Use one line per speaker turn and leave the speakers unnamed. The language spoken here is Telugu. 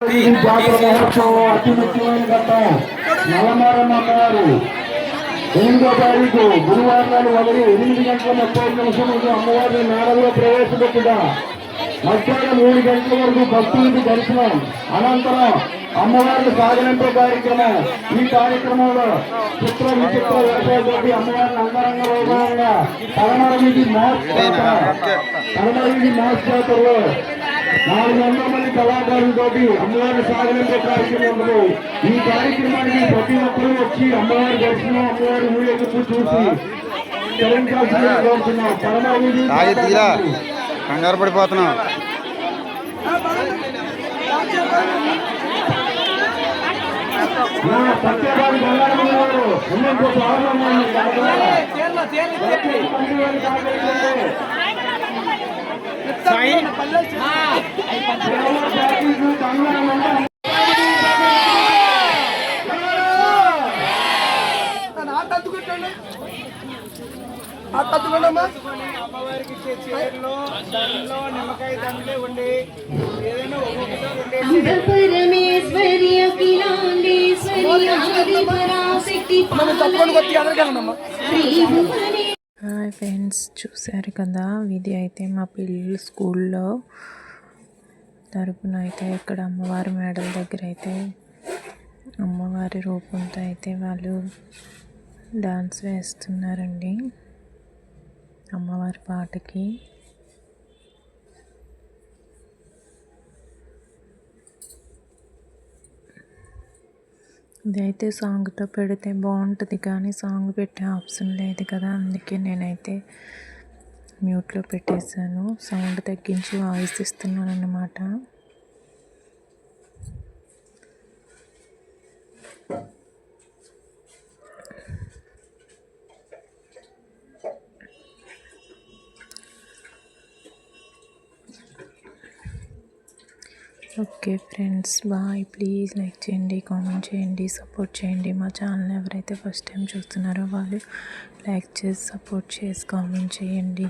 ఈ జాతర మహోత్సవం అతి ముఖ్యమైన ఘట్టం. నల్లమారమ్మ అమ్మవారు 8వ తారీఖు గురువారం నాడు మొదలు 8:30 అమ్మవారిని మేడలో ప్రవేశపెట్టుట. మధ్యాహ్నం 3 గంటల వరకు భక్తులకు దర్శనం. అనంతరం అమ్మవారిని సాగనంపే కార్యక్రమం. ఈ కార్యక్రమంలో చిత్ర విచిత్ర వేషాలతోటి అమ్మవారిని అంగరంగ వైభవంగా పదమర వీధి మాస్ జాతరలో 400 మంది కళాకారులతో అమ్మవారిని సాగనంపే కార్యక్రమం ఉండదు. ఈ కార్యక్రమానికి ప్రతి ఒక్కరూ వచ్చి అమ్మవారి దర్శనం, అమ్మవారి ఊరేగింపు చూసి చెల్లించాల్సిందిగా కోరుతున్నాం. పదమర వీధి
కంగారు పడిపోతున్నాం.
సత్యబాబు బంగారు
అమ్మవారికి చీరలో నిమ్మకాయ దండలే ఉండి ఏదైనా
హాయ్ ఫ్రెండ్స్, చూశారు కదా. ఇది అయితే మా పిల్లలు స్కూల్లో తరపున అయితే ఇక్కడ అమ్మవారి మేడల దగ్గర అయితే అమ్మవారి రూపంతో అయితే వాళ్ళు డాన్స్ వేస్తున్నారండి అమ్మవారి పాటకి. ఇదైతే సాంగ్తో పెడితే బాగుంటుంది, కానీ సాంగ్ పెట్టే ఆప్షన్ లేదు కదా, అందుకే నేనైతే మ్యూట్లో పెట్టేశాను. సౌండ్ తగ్గించి వాయిస్ ఇస్తున్నాను అన్నమాట. Okay friends, bye. Please like చేయండి, కామెంట్ చేయండి, సపోర్ట్ చేయండి. మా ఛానల్ ఎవరైతే ఫస్ట్ టైం చూస్తున్నారో వాళ్ళు లైక్ చేసి, సపోర్ట్ చేసి, కామెంట్ చేయండి.